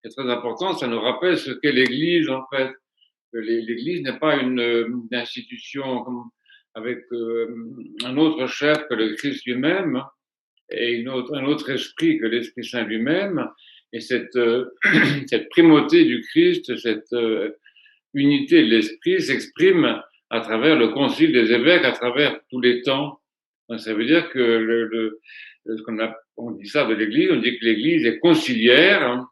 C'est très important, ça nous rappelle ce qu'est l'Église en fait. Que L'Église n'est pas une institution avec un autre chef que le Christ lui-même et un autre esprit que l'Esprit Saint lui-même. Et cette primauté du Christ, cette unité de l'Esprit s'exprime à travers le concile des évêques, à travers tous les temps. Donc, ça veut dire que on dit ça de l'Église, on dit que l'Église est conciliaire, hein,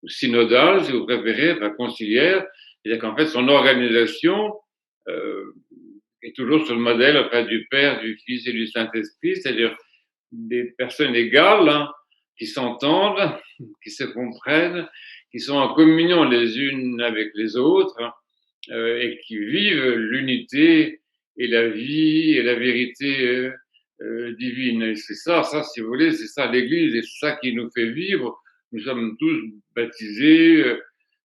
synodale, si vous préférez, enfin conciliaire, c'est-à-dire qu'en fait son organisation euh, est toujours sur le modèle enfin, du Père, du Fils et du Saint-Esprit, c'est-à-dire des personnes égales, hein, qui s'entendent, qui se comprennent, qui sont en communion les unes avec les autres, et qui vivent l'unité et la vie et la vérité divine. Et c'est ça, si vous voulez, c'est ça l'Église, et c'est ça qui nous fait vivre. Nous sommes tous baptisés,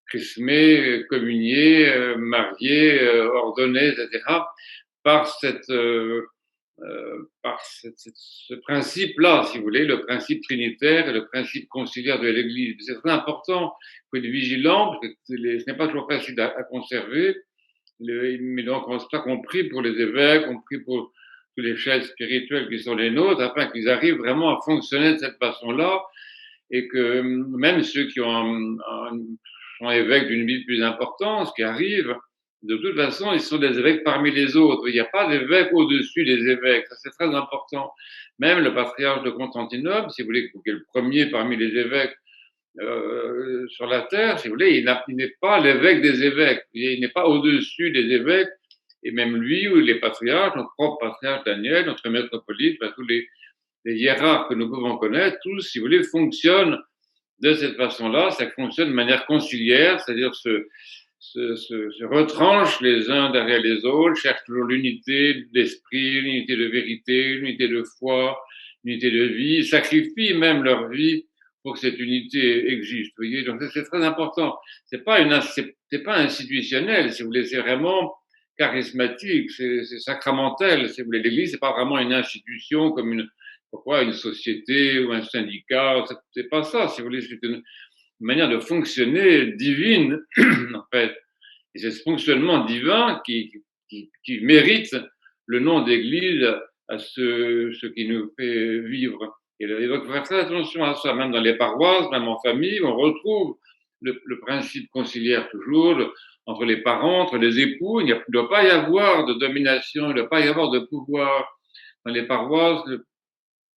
chrismés, communiés, mariés, ordonnés, etc., par ce principe-là, si vous voulez, le principe trinitaire et le principe conciliaire de l'Église. C'est très important. Il faut être vigilant, parce que ce n'est pas toujours facile à conserver. Mais donc, on pas qu'on prie pour les évêques, on prie pour tous les chefs spirituels qui sont les nôtres, afin qu'ils arrivent vraiment à fonctionner de cette façon-là, et que même ceux qui sont évêques d'une ville plus importante, qui arrivent, de toute façon, ils sont des évêques parmi les autres. Il n'y a pas d'évêques au-dessus des évêques. Ça, c'est très important. Même le patriarche de Constantinople, si vous voulez, qui est le premier parmi les évêques sur la terre, si vous voulez, il n'est pas l'évêque des évêques. Il n'est pas au-dessus des évêques. Et même lui, ou les patriarches, notre propre patriarche Daniel, notre métropolite, enfin, tous les hiérarques que nous pouvons connaître, tous, si vous voulez, fonctionnent de cette façon-là. Ça fonctionne de manière conciliaire, c'est-à-dire se retranchent les uns derrière les autres, cherchent toujours l'unité d'esprit, l'unité de vérité, l'unité de foi, l'unité de vie, sacrifient même leur vie pour que cette unité existe. Vous voyez, donc c'est très important. C'est pas institutionnel, si vous voulez, c'est vraiment charismatique, c'est sacramentel. Si vous voulez, l'Église, c'est pas vraiment une institution comme une société ou un syndicat. C'est pas ça, si vous voulez, c'est une manière de fonctionner divine, en fait. Et c'est ce fonctionnement divin qui mérite le nom d'Église à ce qui nous fait vivre. Et il faut faire très attention à ça, même dans les paroisses, même en famille, on retrouve le principe conciliaire toujours, entre les parents, entre les époux. Il ne doit pas y avoir de domination, il ne doit pas y avoir de pouvoir. Dans les paroisses,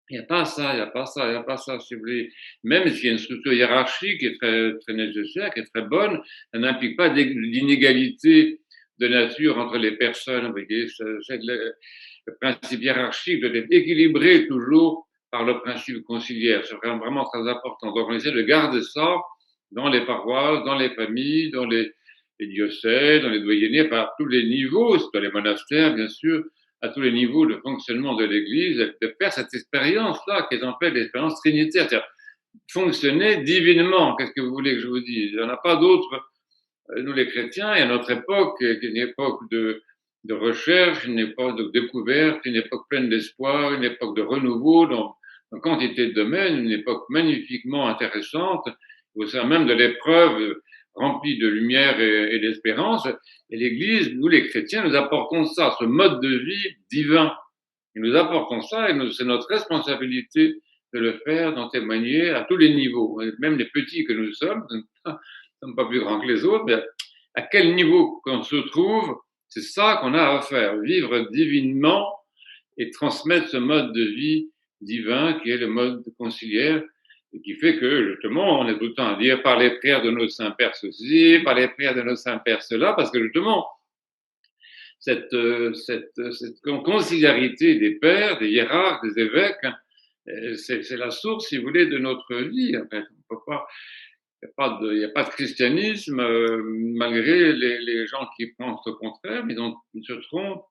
il n'y a pas ça, il n'y a pas ça, il n'y a pas ça, si vous voulez. Même s'il y a une structure hiérarchique qui est très, très nécessaire, qui est très bonne, ça n'implique pas d'inégalité de nature entre les personnes. Vous voyez, le principe hiérarchique doit être équilibré toujours par le principe conciliaire. C'est vraiment très important. Donc, on essaie de garder ça dans les paroisses, dans les familles, dans les diocèses, dans les doyennés, par tous les niveaux, dans les monastères, bien sûr, à tous les niveaux de fonctionnement de l'Église, de faire cette expérience-là, qui est en fait l'expérience trinitaire, c'est-à-dire fonctionner divinement. Qu'est-ce que vous voulez que je vous dise? Il n'y en a pas d'autre. Nous, les chrétiens, et à notre époque, qui est une époque de recherche, une époque de découverte, une époque pleine d'espoir, une époque de renouveau dans quantité de domaines, une époque magnifiquement intéressante, au sein même de l'épreuve remplie de lumière et d'espérance. Et l'Église, nous les chrétiens, nous apportons ça, ce mode de vie divin. Et nous apportons ça et c'est notre responsabilité de le faire, d'en témoigner à tous les niveaux, même les petits que nous sommes pas plus grands que les autres, mais à quel niveau qu'on se trouve, c'est ça qu'on a à faire, vivre divinement et transmettre ce mode de vie divin qui est le mode conciliaire et qui fait que justement on est tout le temps à dire par les prières de nos saints pères ceci, par les prières de nos saints pères cela, parce que justement cette conciliarité des pères, des hiérarques, des évêques, c'est la source, si vous voulez, de notre vie. En fait, on peut pas, il n'y a pas de christianisme, malgré les gens qui pensent le contraire, mais ils se trompent.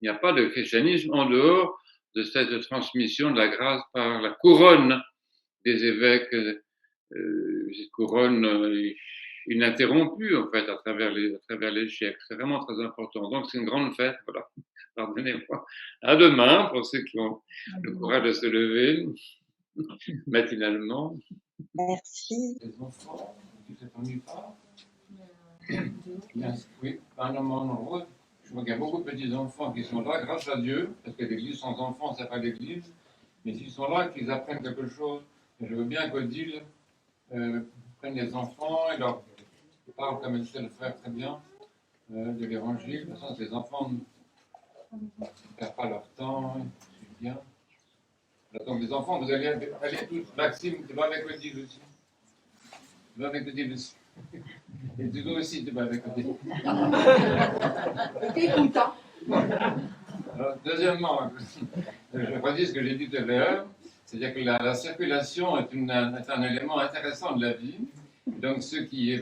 Il n'y a pas de christianisme en dehors de cette transmission de la grâce par la couronne des évêques, cette couronne ininterrompue, en fait, à travers les siècles. C'est vraiment très important. Donc, c'est une grande fête. Voilà. Pardonnez-moi. À demain, pour ceux qui ont le courage de se lever. matinalement. Merci. Les enfants, tu ne t'ennuies pas? Bien, oui, un moment nombreux. Je vois qu'il y a beaucoup de petits-enfants qui sont là, grâce à Dieu, parce que l'église sans enfants, c'est pas l'église, mais s'ils sont là, qu'ils apprennent quelque chose. Et je veux bien qu'Odile prenne les enfants et leur parle comme elle sait le faire très bien de l'évangile. De toute façon, les enfants ne perdent pas leur temps, c'est bien. Donc les enfants, vous allez aller tous. Maxime, tu vas avec Odile aussi. Tu vas avec Odile aussi. Et tu dois aussi, tu vas avec Odile. Écoute, hein. Alors, deuxièmement, je redis ce que j'ai dit tout à l'heure, c'est-à-dire que la circulation est un élément intéressant de la vie. Donc ceux qui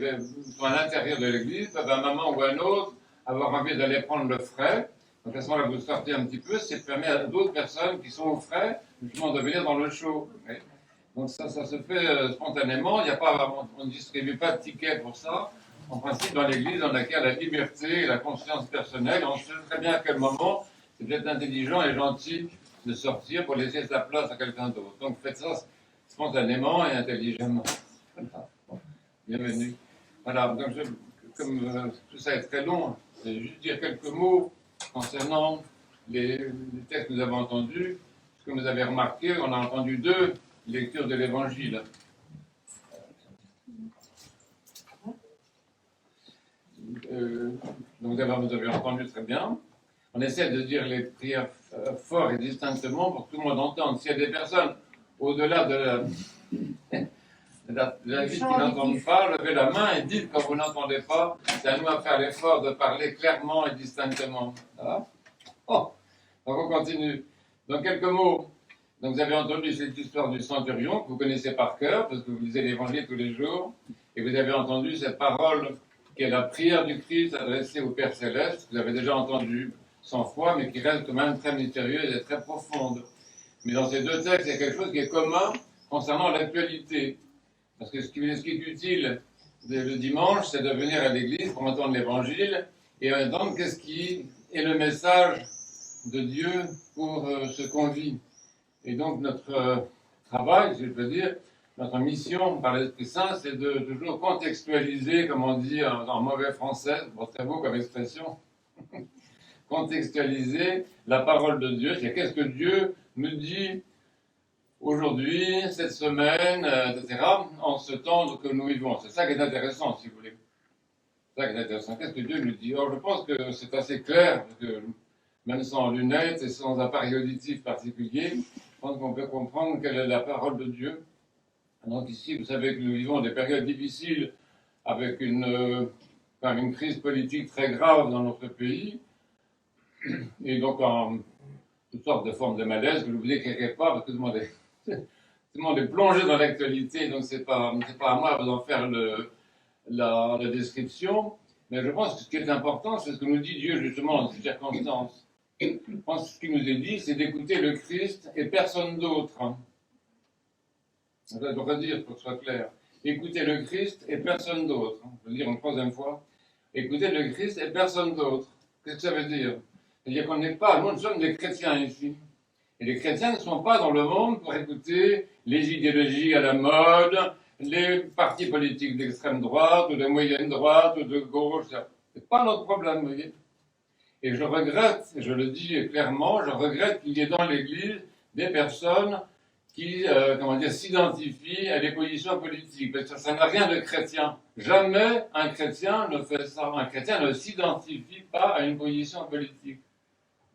sont à l'intérieur de l'église peuvent à un moment ou à un autre avoir envie d'aller prendre le frais. Donc à ce moment-là, vous sortez un petit peu, ça permet à d'autres personnes qui sont au frais, justement, de venir dans le show. Donc ça se fait spontanément, il y a pas, on ne distribue pas de tickets pour ça. En principe, dans l'église, on acquiert la liberté et la conscience personnelle, on sait très bien à quel moment c'est peut-être intelligent et gentil de sortir pour laisser sa place à quelqu'un d'autre. Donc faites ça spontanément et intelligemment. Voilà. Bienvenue. Voilà, donc comme tout ça est très long, je vais juste dire quelques mots concernant les textes que nous avons entendus. Ce que vous avez remarqué, on a entendu deux lectures de l'Évangile. Donc d'abord, vous avez entendu très bien. On essaie de dire les prières fort et distinctement pour que tout le monde entende. S'il y a des personnes au-delà de la vie qui n'entendent pas, levez la main et dites quand vous n'entendez pas. C'est à nous à faire l'effort de parler clairement et distinctement. Voilà. Oh, donc on continue. Donc quelques mots. Donc vous avez entendu cette histoire du centurion que vous connaissez par cœur parce que vous lisez l'Évangile tous les jours. Et vous avez entendu cette parole qui est la prière du Christ adressée au Père Céleste. Vous avez déjà entendu 100 fois, mais qui reste quand même très mystérieuse et très profonde. Mais dans ces deux textes, il y a quelque chose qui est commun concernant l'actualité. Parce que ce qui est utile le dimanche, c'est de venir à l'église pour entendre l'évangile et entendre qu'est-ce qui est le message de Dieu pour ce qu'on vit. Et donc notre travail, si je peux dire, notre mission par l'Esprit Saint, c'est de toujours contextualiser, comme on dit en mauvais français, bon, très beau comme expression, contextualiser la parole de Dieu, c'est qu'est-ce que Dieu nous dit aujourd'hui, cette semaine, etc., en ce temps que nous vivons. C'est ça qui est intéressant, si vous voulez. C'est ça qui est intéressant. Qu'est-ce que Dieu nous dit? Or, je pense que c'est assez clair, parce que même sans lunettes et sans appareil auditif particulier, je pense qu'on peut comprendre quelle est la parole de Dieu. Donc ici, vous savez que nous vivons des périodes difficiles avec une crise politique très grave dans notre pays, et donc en toutes sortes de formes de malaise que je ne vous décrirai pas, parce que tout le monde est plongé dans l'actualité, donc c'est pas à moi de vous en faire la description. Mais je pense que ce qui est important, c'est ce que nous dit Dieu justement dans ces circonstances. Je pense que ce qui nous est dit, c'est d'écouter le Christ et personne d'autre. Je dois redire pour que ce soit clair. Écoutez le Christ et personne d'autre. Je vais le dire une troisième fois. Écoutez le Christ et personne d'autre. Qu'est-ce que ça veut dire? C'est-à-dire qu'on n'est pas, nous sommes des chrétiens ici. Et les chrétiens ne sont pas dans le monde pour écouter les idéologies à la mode, les partis politiques d'extrême droite, ou de moyenne droite, ou de gauche. C'est pas notre problème, vous voyez. Et je regrette, et je le dis clairement, je regrette qu'il y ait dans l'Église des personnes qui, s'identifient à des positions politiques. Parce que ça n'a rien de chrétien. Jamais un chrétien ne fait ça. Un chrétien ne s'identifie pas à une position politique.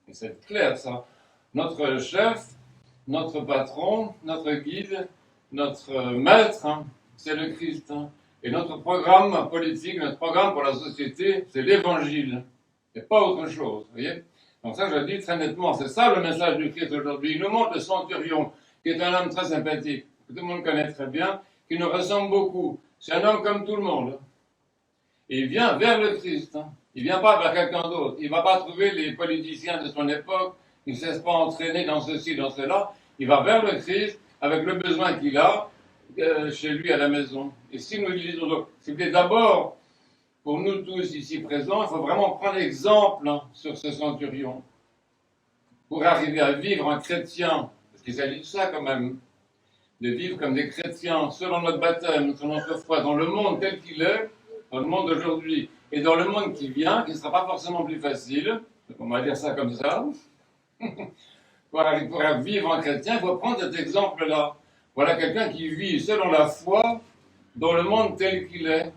Et c'est clair, ça. Notre chef, notre patron, notre guide, notre maître, c'est le Christ. Et notre programme politique, notre programme pour la société, c'est l'Évangile. Et pas autre chose, vous voyez. Donc ça, je le dis très nettement. C'est ça le message du Christ aujourd'hui. Il nous montre le centurion, qui est un homme très sympathique, que tout le monde connaît très bien, qui nous ressemble beaucoup. C'est un homme comme tout le monde. Et il vient vers le Christ. Il ne vient pas vers quelqu'un d'autre. Il ne va pas trouver les politiciens de son époque. Il ne se laisse pas entraîner dans ceci, dans cela. Il va vers le Christ avec le besoin qu'il a chez lui à la maison. Et si nous lisons donc, c'était d'abord, pour nous tous ici présents, il faut vraiment prendre exemple sur ce centurion. Pour arriver à vivre un chrétien, parce qu'il s'agit de ça quand même. de vivre comme des chrétiens, selon notre baptême, selon notre foi, dans le monde tel qu'il est, dans le monde d'aujourd'hui, et dans le monde qui vient, qui ne sera pas forcément plus facile, on va dire ça comme ça, pour vivre en chrétien, il faut prendre cet exemple-là. Voilà quelqu'un qui vit selon la foi dans le monde tel qu'il est.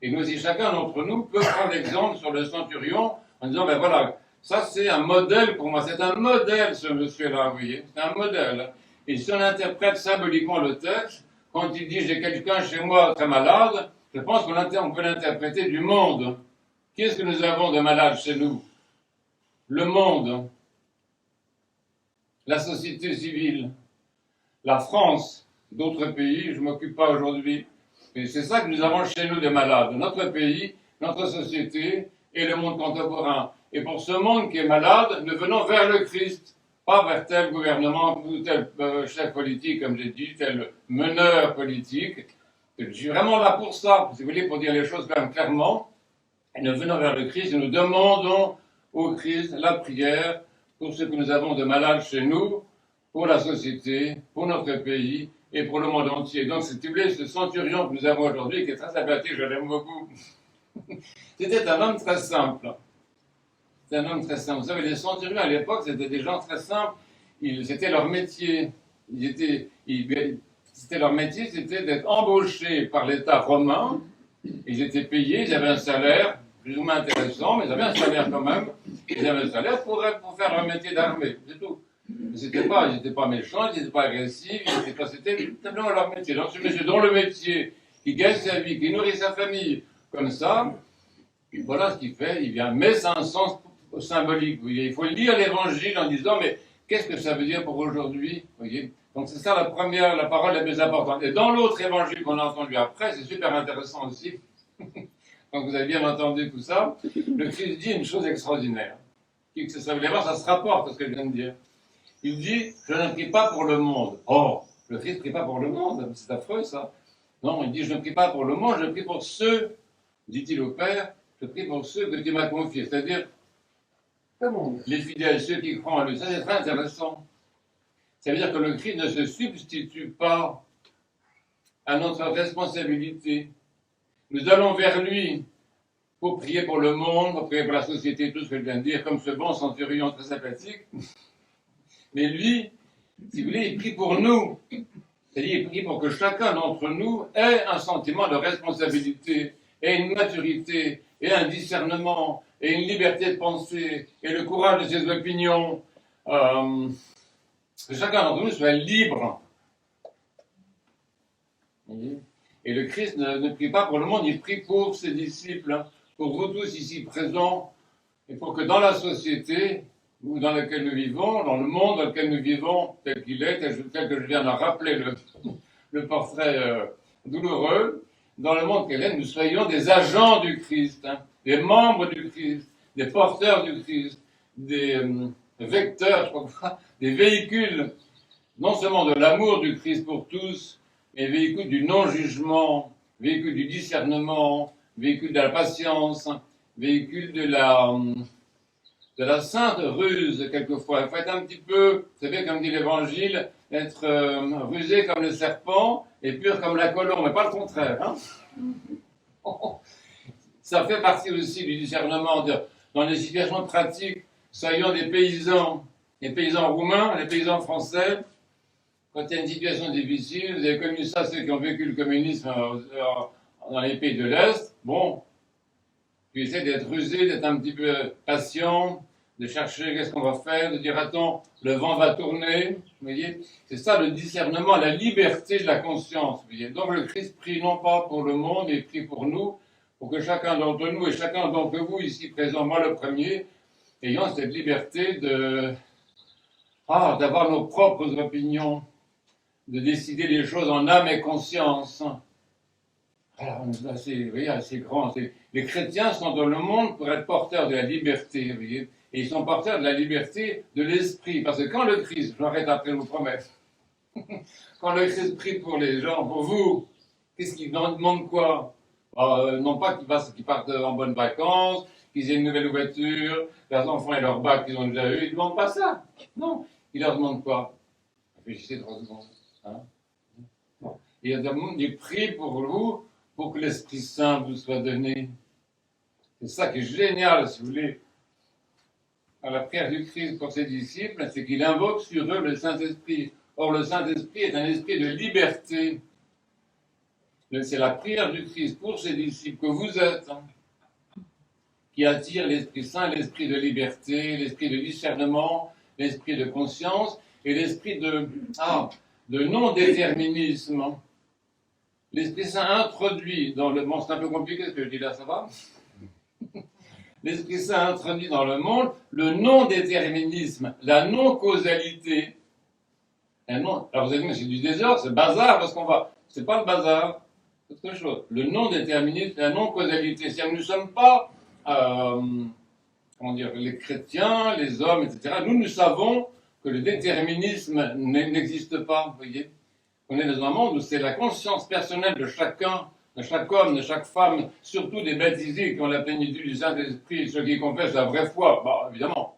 Et nous aussi, chacun d'entre nous peut prendre l'exemple sur le centurion en disant, ben voilà, ça c'est un modèle pour moi, c'est un modèle ce monsieur-là, vous voyez, c'est un modèle. Et si on interprète symboliquement le texte, quand il dit j'ai quelqu'un chez moi très malade, je pense qu'on peut l'interpréter du monde. Qu'est-ce que nous avons de malade chez nous? Le monde, la société civile, la France, d'autres pays, je ne m'occupe pas aujourd'hui. Et c'est ça que nous avons chez nous de malades, notre pays, notre société et le monde contemporain. Et pour ce monde qui est malade, nous venons vers le Christ, pas vers tel gouvernement ou tel chef politique, comme j'ai dit, tel meneur politique. Je suis vraiment là pour ça, si vous voulez, pour dire les choses quand même clairement. Et nous venons vers le Christ et nous demandons au Christ la prière pour ce que nous avons de malades chez nous, pour la société, pour notre pays et pour le monde entier. Donc, si tu voulais, ce centurion que nous avons aujourd'hui, qui est très sympathique, je l'aime beaucoup, c'était un homme très simple. C'était un homme très simple. Vous savez, les centurions à l'époque, c'était des gens très simples. C'était leur métier. C'était leur métier, c'était d'être embauchés par l'État romain. Ils étaient payés, ils avaient un salaire plus ou moins intéressant, mais ils avaient un salaire quand même. Ils avaient un salaire pour faire leur métier d'armée, c'est tout. Ils n'étaient pas méchants, ils n'étaient pas agressifs, c'était simplement leur métier. Donc ce monsieur dont le métier, qui gagne sa vie, qui nourrit sa famille, comme ça, voilà ce qu'il fait, il vient. Mais c'est un sens symbolique, vous voyez. Il faut lire l'évangile en disant, mais qu'est-ce que ça veut dire pour aujourd'hui, vous voyez. Donc c'est ça la parole la plus importante. Et dans l'autre évangile qu'on a entendu après, c'est super intéressant aussi. Donc vous avez bien entendu tout ça. Le Christ dit une chose extraordinaire. Ça veut dire, ça se rapporte à ce que je viens de dire. Il dit, je ne prie pas pour le monde. Oh, le Christ ne prie pas pour le monde, c'est affreux ça. Non, il dit, je ne prie pas pour le monde, je prie pour ceux, dit-il au Père, je prie pour ceux que tu m'as confiés. C'est-à-dire, les fidèles, ceux qui croient en lui. Ça, c'est très intéressant. Ça veut dire que le Christ ne se substitue pas à notre responsabilité. Nous allons vers lui pour prier pour le monde, pour prier pour la société, tout ce que je viens de dire, comme ce bon centurion très sympathique. Mais lui, si vous voulez, il prie pour nous. C'est-à-dire, il prie pour que chacun d'entre nous ait un sentiment de responsabilité, ait une maturité, ait un discernement, ait une liberté de penser, et le courage de ses opinions. Que chacun d'entre nous soit libre. Et le Christ ne prie pas pour le monde, il prie pour ses disciples, pour vous tous ici présents, et pour que dans la société dans laquelle nous vivons, dans le monde dans lequel nous vivons, tel qu'il est, tel que je viens de rappeler le portrait douloureux, dans le monde tel qu'il est, nous soyons des agents du Christ, des membres du Christ, des porteurs du Christ, des vecteurs, je crois, des véhicules, non seulement de l'amour du Christ pour tous, mais véhicule du non-jugement, véhicule du discernement, véhicule de la patience, véhicule de la sainte ruse, quelquefois. Il faut être un petit peu, vous savez, comme dit l'Évangile, être rusé comme le serpent et pur comme la colombe, mais pas le contraire. Hein. Ça fait partie aussi du discernement. Dans les situations pratiques, soyons des paysans roumains, les paysans français. Quand il y a une situation difficile, vous avez connu ça, ceux qui ont vécu le communisme dans les pays de l'Est, bon, tu essaies d'être rusé, d'être un petit peu patient, de chercher qu'est-ce qu'on va faire, de dire attends, le vent va tourner, vous voyez, c'est ça le discernement, la liberté de la conscience, vous voyez. Donc le Christ prie non pas pour le monde, il prie pour nous, pour que chacun d'entre nous et chacun d'entre vous ici présent, moi le premier, ayant cette liberté d'avoir nos propres opinions, de décider les choses en âme et conscience. Alors, c'est grand. Les chrétiens sont dans le monde pour être porteurs de la liberté, vous voyez, et ils sont porteurs de la liberté de l'esprit. Parce que quand le Christ, j'arrête après vous promettre, quand le Christ prie pour les gens, pour vous, qu'est-ce qu'il demande quoi? Non pas qu'ils partent en bonnes vacances, qu'ils aient une nouvelle voiture, leurs enfants et leur bac qu'ils ont déjà eu, ils ne demandent pas ça. Non, il leur demande quoi? Réfléchissez 3 secondes. Hein? Et il prie pour vous, pour que l'Esprit Saint vous soit donné. C'est ça qui est génial, si vous voulez, à la prière du Christ pour ses disciples, c'est qu'il invoque sur eux le Saint-Esprit. Or, le Saint-Esprit est un esprit de liberté. C'est la prière du Christ pour ses disciples que vous êtes, qui attire l'Esprit Saint, l'esprit de liberté, l'esprit de discernement, l'esprit de conscience et l'esprit de non-déterminisme. L'Esprit Saint introduit dans le monde, c'est un peu compliqué ce que je dis là, ça va? L'Esprit Saint introduit dans le monde le non-déterminisme, la non-causalité. Alors vous allez dire, mais c'est du désordre, c'est bazar, parce qu'on va... C'est pas le bazar, c'est autre chose. Le non-déterminisme, la non-causalité. C'est-à-dire que nous ne sommes pas, les chrétiens, les hommes, etc. Nous savons que le déterminisme n'existe pas, vous voyez. On est dans un monde où c'est la conscience personnelle de chacun, de chaque homme, de chaque femme, surtout des baptisés qui ont la plénitude du Saint-Esprit, ceux qui confessent la vraie foi, évidemment.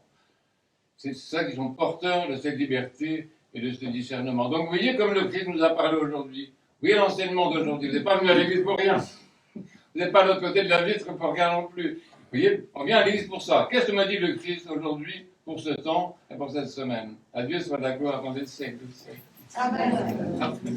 C'est ça qui sont porteurs de cette liberté et de ce discernement. Donc vous voyez comme le Christ nous a parlé aujourd'hui. Vous voyez l'enseignement d'aujourd'hui. Vous n'êtes pas venu à l'église pour rien. Vous n'êtes pas de l'autre côté de la vitre pour rien non plus. Vous voyez, on vient à l'église pour ça. Qu'est-ce que m'a dit le Christ aujourd'hui, pour ce temps et pour cette semaine? À Dieu soit la gloire dans les siècles. Amen. Amen.